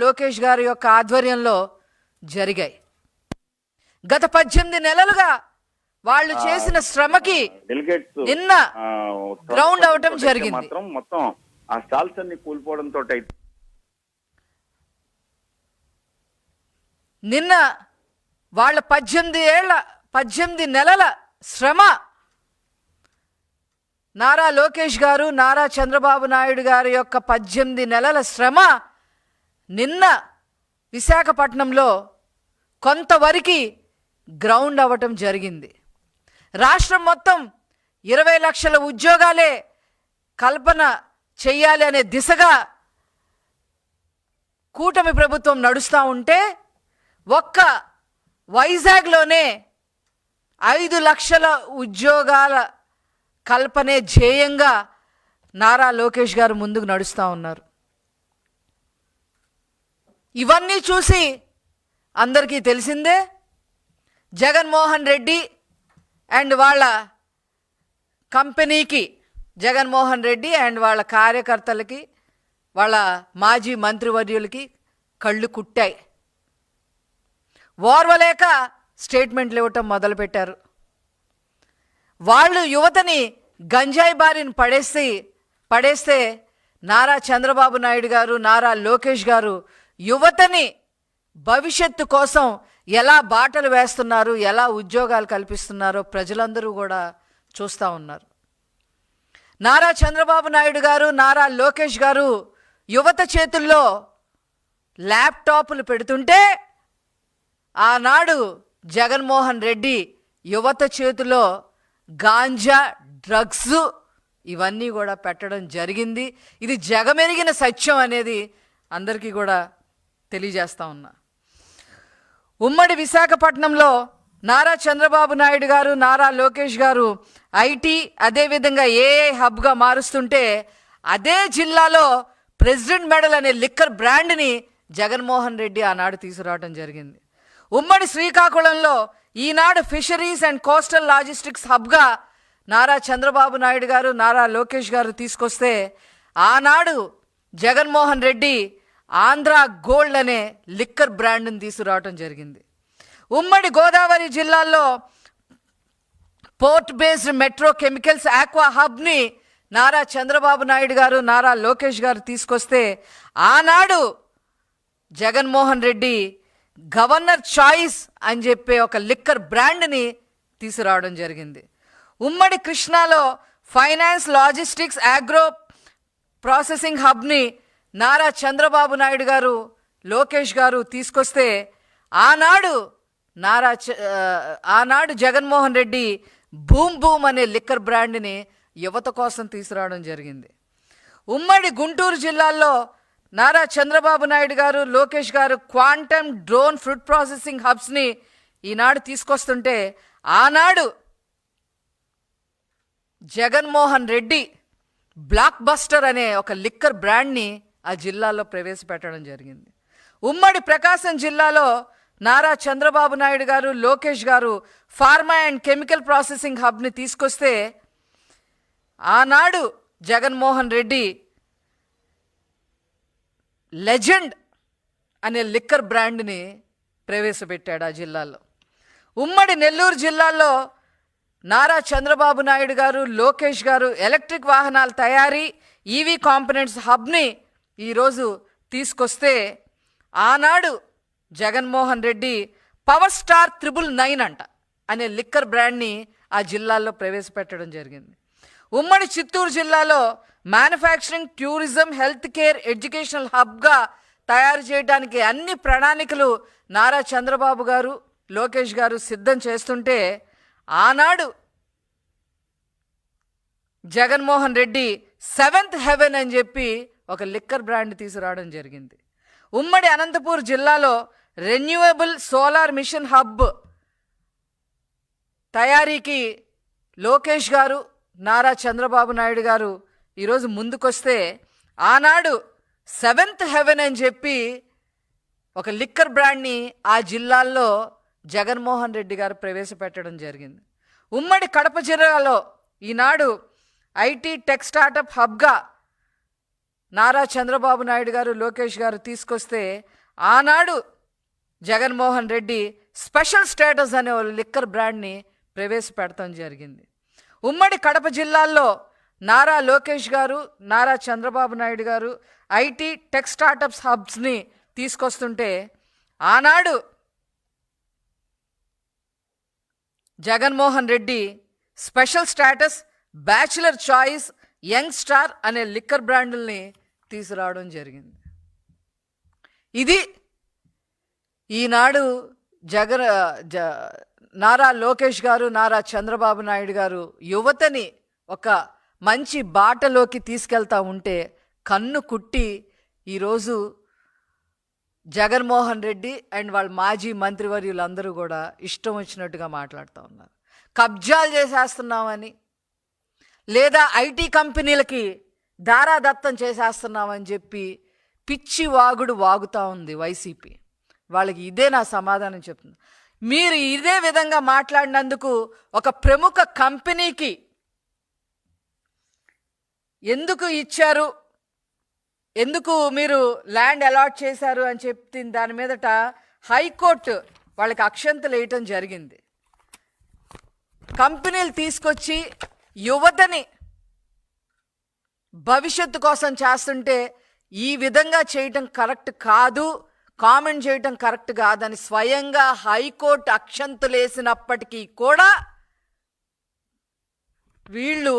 లోకేష్ గారి యొక్క ఆధ్వర్యంలో జరిగాయి. గత 18 నెలలుగా వాళ్ళు చేసిన శ్రమకి నిన్న గ్రౌండ్ అవటం జరిగింది. మొత్తం ఆ స్టాల్స్ అన్ని కూలిపోవడంతో నిన్న వాళ్ళ 18 నెలల శ్రమ నారా లోకేష్ గారు, నారా చంద్రబాబు నాయుడు గారి యొక్క 18 నెలల శ్రమ నిన్న విశాఖపట్నంలో కొంతవరకు గ్రౌండ్ అవ్వటం జరిగింది. రాష్ట్రం మొత్తం 20 లక్షల ఉద్యోగాలే కల్పన చెయ్యాలి అనే దిశగా కూటమి ప్రభుత్వం నడుస్తూ ఉంటే ఒక్క వైజాగ్లోనే 5 లక్షల ఉద్యోగాల కల్పనే ధ్యేయంగా నారా లోకేష్ గారు ముందుకు నడుస్తూ ఉన్నారు. ఇవన్నీ చూసి అందరికీ తెలిసిందే, జగన్మోహన్ రెడ్డి అండ్ వాళ్ళ కంపెనీకి, జగన్మోహన్ రెడ్డి అండ్ వాళ్ళ కార్యకర్తలకి, వాళ్ళ మాజీ మంత్రివర్యులకి కళ్ళు కుట్టాయి. ఓర్వలేక స్టేట్మెంట్లు ఇవ్వటం మొదలుపెట్టారు. వాళ్ళు యువతని గంజాయి బారిని పడేస్తే నారా చంద్రబాబు నాయుడు గారు, నారా లోకేష్ గారు యువతని భవిష్యత్తు కోసం ఎలా బాటలు వేస్తున్నారు, ఎలా ఉద్యోగాలు కల్పిస్తున్నారో ప్రజలందరూ కూడా చూస్తూ ఉన్నారు. నారా చంద్రబాబు నాయుడు గారు, నారా లోకేష్ గారు యువత చేతుల్లో ల్యాప్టాప్లు పెడుతుంటే ఆనాడు జగన్మోహన్ రెడ్డి యువత చేతిలో గాంజా, డ్రగ్స్ ఇవన్నీ కూడా పెట్టడం జరిగింది. ఇది జగమెరిగిన సత్యం అనేది అందరికీ కూడా తెలియజేస్తా ఉన్నా. ఉమ్మడి విశాఖపట్నంలో నారా చంద్రబాబు నాయుడు గారు, నారా లోకేష్ గారు ఐటీ అదేవిధంగా ఏఐ హబ్గా మారుస్తుంటే అదే జిల్లాలో ప్రెసిడెంట్ మెడల్ అనే లిక్కర్ బ్రాండ్ని జగన్మోహన్ రెడ్డి ఆనాడు తీసుకురావడం జరిగింది. ఉమ్మడి శ్రీకాకుళంలో ఈనాడు ఫిషరీస్ అండ్ కోస్టల్ లాజిస్టిక్స్ హబ్గా నారా చంద్రబాబు నాయుడు గారు, నారా లోకేష్ గారు తీసుకొస్తే ఆనాడు జగన్మోహన్ రెడ్డి ఆంధ్ర గోల్డ్ అనే లిక్కర్ బ్రాండ్ని తీసుకురావడం జరిగింది. ఉమ్మడి గోదావరి జిల్లాల్లో port based metro chemicals aqua హబ్ని నారా చంద్రబాబు నాయుడు గారు, నారా లోకేష్ గారు తీసుకొస్తే ఆనాడు జగన్మోహన్ రెడ్డి గవర్నర్ చాయిస్ అని చెప్పే ఒక లిక్కర్ బ్రాండ్ని తీసుకురావడం జరిగింది. ఉమ్మడి కృష్ణాలో ఫైనాన్స్, లాజిస్టిక్స్, ఆగ్రో ప్రాసెసింగ్ హబ్ని నారా చంద్రబాబు నాయుడు గారు, లోకేష్ గారు తీసుకొస్తే ఆనాడు జగన్మోహన్ రెడ్డి బూమ్ బూమ్ అనే లిక్కర్ బ్రాండ్ని యువత కోసం తీసుకురావడం జరిగింది. ఉమ్మడి గుంటూరు జిల్లాలో నారా చంద్రబాబు నాయుడు గారు, లోకేష్ గారు క్వాంటమ్ డ్రోన్ ఫుడ్ ప్రాసెసింగ్ హబ్స్ని ఈనాడు తీసుకొస్తుంటే ఆనాడు జగన్మోహన్ రెడ్డి బ్లాక్ బస్టర్ అనే ఒక లిక్కర్ బ్రాండ్ని ఆ జిల్లాలో ప్రవేశపెట్టడం జరిగింది. ఉమ్మడి ప్రకాశం జిల్లాలో నారా చంద్రబాబు నాయుడు గారు, లోకేష్ గారు ఫార్మా అండ్ కెమికల్ ప్రాసెసింగ్ హబ్ని తీసుకొస్తే ఆనాడు జగన్మోహన్ రెడ్డి లెజెండ్ అనే లిక్కర్ బ్రాండ్ని ప్రవేశపెట్టాడు ఆ జిల్లాలో. ఉమ్మడి నెల్లూరు జిల్లాలో నారా చంద్రబాబు నాయుడు గారు, లోకేష్ గారు ఎలక్ట్రిక్ వాహనాల తయారీ, ఈవీ కాంపోనెంట్స్ హబ్ని ఈరోజు తీసుకొస్తే ఆనాడు జగన్మోహన్ రెడ్డి పవర్ స్టార్ 999 అనే లిక్కర్ బ్రాండ్ని ఆ జిల్లాల్లో ప్రవేశపెట్టడం జరిగింది. ఉమ్మడి చిత్తూరు జిల్లాలో manufacturing, tourism, health care, educational హబ్గా తయారు చేయడానికి అన్ని ప్రణాళికలు నారా చంద్రబాబు గారు, లోకేష్ గారు సిద్ధం చేస్తుంటే ఆనాడు జగన్మోహన్ రెడ్డి 7th హెవెన్ అని చెప్పి ఒక లిక్కర్ బ్రాండ్ తీసుకురావడం జరిగింది. ఉమ్మడి అనంతపూర్ జిల్లాలో రెన్యూవబుల్ సోలార్ మిషన్ హబ్ తయారీకి లోకేష్ గారు, నారా చంద్రబాబు నాయుడు గారు ఈరోజు ముందుకొస్తే ఆనాడు 7th హెవెన్ అని చెప్పి ఒక లిక్కర్ బ్రాండ్ని ఆ జిల్లాల్లో జగన్మోహన్ రెడ్డి గారు ప్రవేశపెట్టడం జరిగింది. ఉమ్మడి కడప జిల్లాలో ఈనాడు ఐటీ టెక్ స్టార్టప్ హబ్గా నారా చంద్రబాబు నాయుడు గారు, లోకేష్ గారు తీసుకొస్తే ఆనాడు జగన్మోహన్ రెడ్డి స్పెషల్ స్టేటస్ అనే లిక్కర్ బ్రాండ్ని ప్రవేశపెడతాం జరిగింది. ఉమ్మడి కడప జిల్లాల్లో నారా లోకేష్ గారు, నారా చంద్రబాబు నాయుడు గారు ఐటీ టెక్ స్టార్టప్స్ హబ్స్ని తీసుకొస్తుంటే ఆనాడు Jaganmohan Reddy special status, bachelor choice, young star అనే లిక్కర్ బ్రాండుల్ని తీసుకురావడం జరిగింది. ఇది ఈనాడు నారా లోకేష్ గారు, నారా చంద్రబాబు నాయుడు గారు యువతని ఒక మంచి బాటలోకి తీసుకెళ్తా ఉంటే కన్ను కుట్టి ఈరోజు జగన్మోహన్ రెడ్డి అండ్ వాళ్ళ మాజీ మంత్రివర్యులందరూ కూడా ఇష్టం వచ్చినట్టుగా మాట్లాడుతూ ఉన్నారు. కబ్జాలు చేసేస్తున్నామని, లేదా ఐటీ కంపెనీలకి దారాదత్తం చేసేస్తున్నామని చెప్పి పిచ్చి వాగుడు వాగుతూ ఉంది వైసీపీ. వాళ్ళకి ఇదే నా సమాధానం చెప్తుంది. మీరు ఇదే విధంగా మాట్లాడినందుకు ఒక ప్రముఖ కంపెనీకి ఎందుకు ఇచ్చారు, ఎందుకు మీరు ల్యాండ్ అలాట్ చేశారు అని చెప్పి దాని మీదట హైకోర్టు వాళ్ళకి అక్షంతలు వేయటం జరిగింది. కంపెనీలు తీసుకొచ్చి యువతని భవిష్యత్తు కోసం చేస్తుంటే ఈ విధంగా చేయటం కరెక్ట్ కాదు, కామెంట్ చేయటం కరెక్ట్ కాదని స్వయంగా హైకోర్టు అక్షంతలేసినప్పటికీ కూడా వీళ్ళు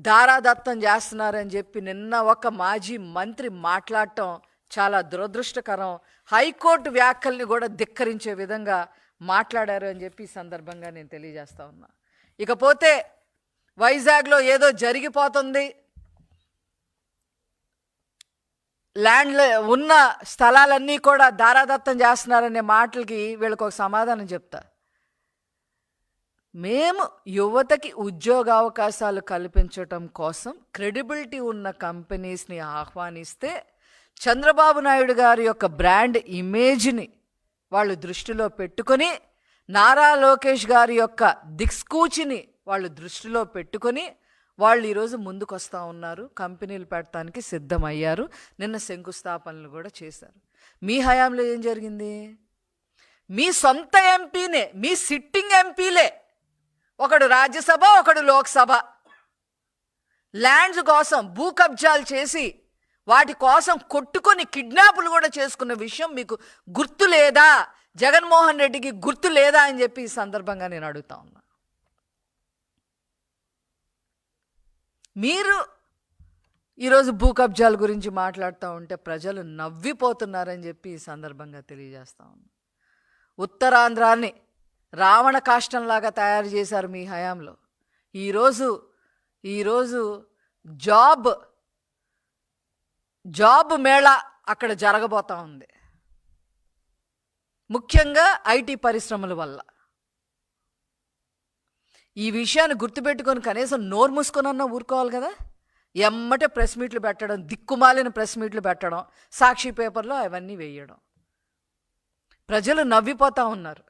దారాదత్తం చేస్తున్నారని చెప్పి నిన్న ఒక మాజీ మంత్రి మాట్లాడటం చాలా దురదృష్టకరం. హైకోర్టు వ్యాఖ్యల్ని కూడా ధిక్కరించే విధంగా మాట్లాడారు అని చెప్పి ఈ సందర్భంగా నేను తెలియజేస్తా ఉన్నా. ఇకపోతే వైజాగ్లో ఏదో జరిగిపోతుంది, ల్యాండ్ ఉన్న స్థలాలన్నీ కూడా దారాదత్తం చేస్తున్నారనే మాటలకి వీళ్ళకి ఒక సమాధానం చెప్తా. మేము యువతకి ఉద్యోగ అవకాశాలు కల్పించటం కోసం క్రెడిబిలిటీ ఉన్న కంపెనీస్ని ఆహ్వానిస్తే చంద్రబాబు నాయుడు గారి యొక్క బ్రాండ్ ఇమేజ్ని వాళ్ళు దృష్టిలో పెట్టుకొని, నారా లోకేష్ గారి యొక్క దిక్సూచిని వాళ్ళు దృష్టిలో పెట్టుకొని వాళ్ళు ఈరోజు ముందుకు వస్తూ ఉన్నారు, కంపెనీలు పెట్టడానికి సిద్ధమయ్యారు. నిన్న శంకుస్థాపనలు కూడా చేశారు. మీ హయాంలో ఏం జరిగింది? మీ సొంత ఎంపీనే, మీ సిట్టింగ్ ఎంపీలే, ఒకడు రాజ్యసభ, ఒకడు లోక్సభ, ల్యాండ్స్ కోసం భూ కబ్జాలు చేసి వాటి కోసం కొట్టుకొని కిడ్నాపులు కూడా చేసుకున్న విషయం మీకు గుర్తు లేదా? జగన్మోహన్ రెడ్డికి గుర్తు లేదా అని చెప్పి ఈ సందర్భంగా నేను అడుగుతా ఉన్నా. మీరు ఈరోజు భూ కబ్జాల గురించి మాట్లాడుతూ ఉంటే ప్రజలు నవ్విపోతున్నారని చెప్పి ఈ సందర్భంగా తెలియజేస్తా ఉన్నా. ఉత్తరాంధ్రాన్ని రావణ కాష్టంలాగా తయారు చేశారు మీ హయాంలో. ఈరోజు జాబ్ మేళా అక్కడ జరగబోతా ఉంది, ముఖ్యంగా ఐటీ పరిశ్రమల వల్ల. ఈ విషయాన్ని గుర్తుపెట్టుకొని కనీసం నోరు మూసుకొనన్నా ఊరుకోవాలి కదా. ఎమ్మటే ప్రెస్ మీట్లు పెట్టడం, దిక్కుమాలిన ప్రెస్ మీట్లు పెట్టడం, సాక్షి పేపర్లో అవన్నీ వేయడం, ప్రజలు నవ్విపోతూ ఉన్నారు.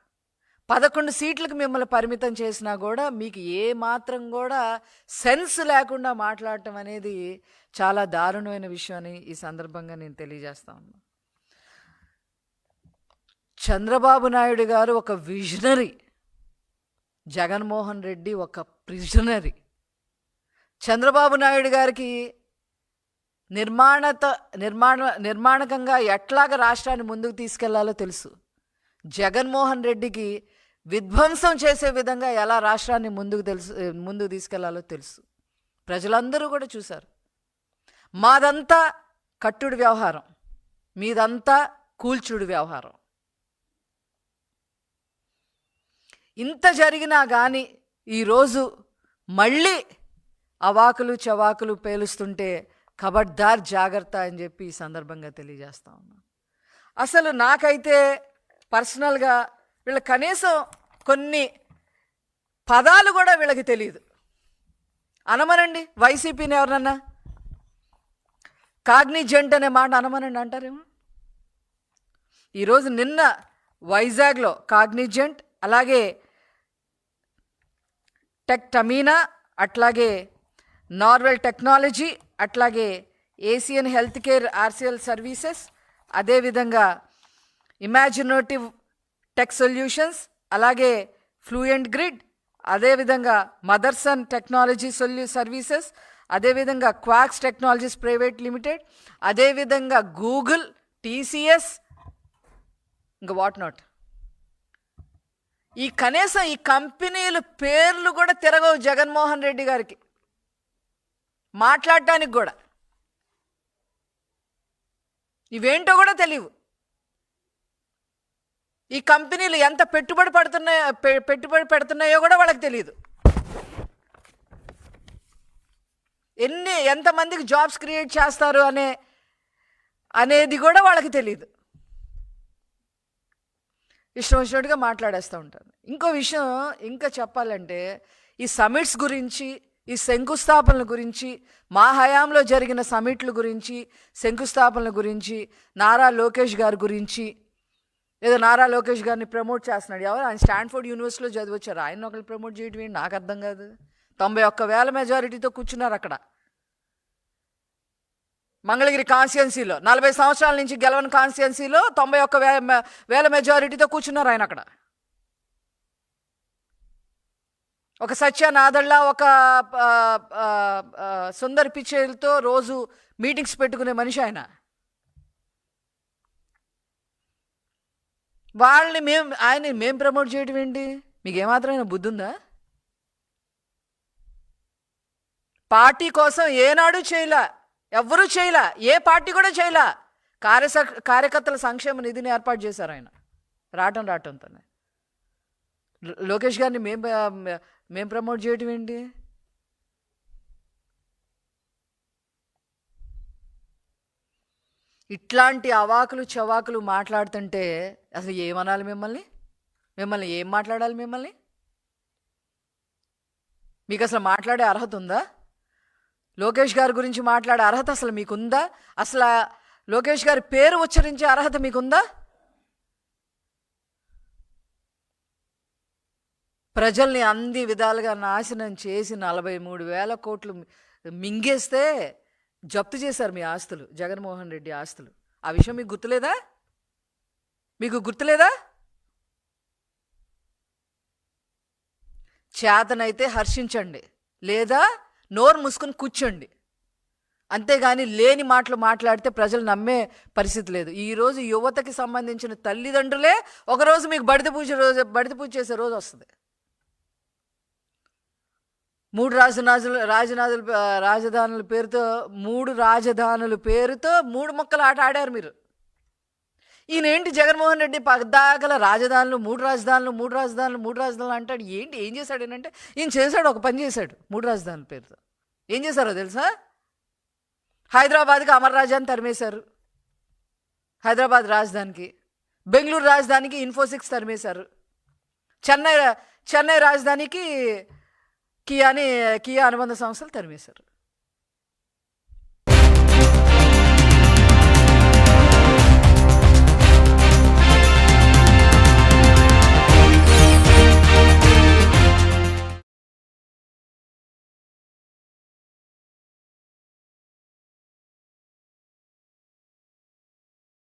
11 సీట్లకు మిమ్మల్ని పరిమితం చేసినా కూడా మీకు ఏ మాత్రం కూడా సెన్స్ లేకుండా మాట్లాడటం అనేది చాలా దారుణమైన విషయం అని ఈ సందర్భంగా నేను తెలియజేస్తా ఉన్నా. చంద్రబాబు నాయుడు గారు ఒక విజనరీ, జగన్మోహన్ రెడ్డి ఒక ప్రిజనరీ. చంద్రబాబు నాయుడు గారికి నిర్మాణకంగా ఎట్లాగ రాష్ట్రాన్ని ముందుకు తీసుకెళ్లాలో తెలుసు. జగన్మోహన్ రెడ్డికి విధ్వంసం చేసే విధంగా ఎలా రాష్ట్రాన్ని ముందుకు తీసుకెళ్లాలో తెలుసు. ప్రజలందరూ కూడా చూశారు. మాదంతా కట్టుడు వ్యవహారం, మీదంతా కూల్చుడు వ్యవహారం. ఇంత జరిగినా కానీ ఈరోజు మళ్ళీ అవాకులు చవాకులు పేలుస్తుంటే ఖబర్దార్ జాగ్రత్త అని చెప్పి ఈ సందర్భంగా తెలియజేస్తా ఉన్నాను. అసలు నాకైతే పర్సనల్గా వీళ్ళ కనీసం కొన్ని పదాలు కూడా వీళ్ళకి తెలియదు. అనమనండి, వైసీపీని ఎవరన్నా కాగ్నిజెంట్ అనే మాట అనమనండి అంటారేమో. ఈరోజు నిన్న వైజాగ్లో కాగ్నిజెంట్, అలాగే టెక్ టమీనా, అట్లాగే నార్వెల్ టెక్నాలజీ, అట్లాగే Asian health care RCL services, అదేవిధంగా ఇమాజినేటివ్ టెక్ సొల్యూషన్స్, అలాగే ఫ్లూయెంట్ గ్రిడ్, అదేవిధంగా మదర్సన్ టెక్నాలజీ సర్వీసెస్, అదేవిధంగా క్వాక్స్ టెక్నాలజీస్ ప్రైవేట్ లిమిటెడ్, అదేవిధంగా గూగుల్, టీసీఎస్, ఇంకా వాట్ నాట్. కనీసం ఈ కంపెనీల పేర్లు కూడా తిరగవు జగన్మోహన్ రెడ్డి గారికి మాట్లాడటానికి కూడా. ఇవేంటో కూడా తెలియవు. ఈ కంపెనీలు ఎంత పెట్టుబడి పెడుతున్నాయో కూడా వాళ్ళకి తెలియదు. ఎంతమందికి జాబ్స్ క్రియేట్ చేస్తారు అనేది కూడా వాళ్ళకి తెలియదు. ఇష్టం వచ్చినట్టుగా మాట్లాడేస్తూ ఉంటారు. ఇంకో విషయం ఇంకా చెప్పాలంటే, ఈ సమిట్స్ గురించి, ఈ శంకుస్థాపనల గురించి, మా హయాంలో జరిగిన సమిట్ల గురించి, శంకుస్థాపనల గురించి, నారా లోకేష్ గారి గురించి, ఏదో నారా లోకేష్ గారిని ప్రమోట్ చేస్తున్నాడు. ఎవరు ఆయన? స్టాన్ఫోర్డ్ యూనివర్సిటీలో చదివచ్చారు. ఆయన ఒకళ్ళు ప్రమోట్ చేయడం ఏంటి నాకు అర్థం కాదు. 91,000 మెజారిటీతో కూర్చున్నారు అక్కడ. మంగళగిరి కాన్స్టిట్యున్సీలో 40 సంవత్సరాల నుంచి గెలవని కాన్స్టిట్యున్సీలో 91,000 మెజారిటీతో కూర్చున్నారు ఆయన అక్కడ. ఒక సత్యనాథళ్ళ, ఒక సుందర్ పిచేలతో రోజు మీటింగ్స్ పెట్టుకునే మనిషి ఆయన. వాళ్ళని మేము ప్రమోట్ చేయడం ఏంటి? మీకు ఏమాత్రమైన బుద్ధి ఉందా? పార్టీ కోసం ఏనాడు చేయలే, ఎవ్వరూ చేయలే, ఏ పార్టీ కూడా చేయలే. కార్యకర్తల సంక్షేమ నిధిని ఏర్పాటు చేశారు ఆయన రావటంతోనే. లోకేష్ గారిని మేము ప్రమోట్ చేయటం ఏంటి? ఇట్లాంటి అవాకులు చవాకులు మాట్లాడుతుంటే అసలు ఏమనాలి మిమ్మల్ని ఏం మాట్లాడాలి మిమ్మల్ని? మీకు అసలు మాట్లాడే అర్హత ఉందా? లోకేష్ గారి గురించి మాట్లాడే అర్హత అసలు మీకుందా? అసలు లోకేష్ గారి పేరు ఉచ్చరించే అర్హత మీకుందా? ప్రజల్ని అన్ని విధాలుగా నాశనం చేసి 43,000 కోట్లు మింగేస్తే జప్తు చేశారు మీ ఆస్తులు, జగన్మోహన్ రెడ్డి ఆస్తులు. ఆ విషయం మీకు గుర్తులేదా? చేతనైతే హర్షించండి, లేదా నోరు మూసుకొని కూర్చోండి. అంతేగాని లేని మాటలు మాట్లాడితే ప్రజలు నమ్మే పరిస్థితి లేదు. ఈరోజు యువతకి సంబంధించిన తల్లిదండ్రులే ఒకరోజు మీకు బడిత పూజ చేసే రోజు వస్తుంది. 3 రాజధానుల పేరుతో 3 ముక్కలు ఆట ఆడారు మీరు. ఈయనేంటి జగన్మోహన్ రెడ్డి పద్దాకల రాజధానులు 3 రాజధానులు అంటాడు. ఏం చేశాడు ఏంటంటే, ఈయన చేశాడు, ఒక పని చేశాడు 3 రాజధానుల పేరుతో. ఏం చేశారో తెలుసా? హైదరాబాద్కి అమర్ రాజాని తరిమేశారు, హైదరాబాద్ రాజధానికి. బెంగళూరు రాజధానికి ఇన్ఫోసిక్స్ తరిమేశారు. చెన్నై రాజధానికి కియా అనుబంధ సంస్థలు తరిమేశారు.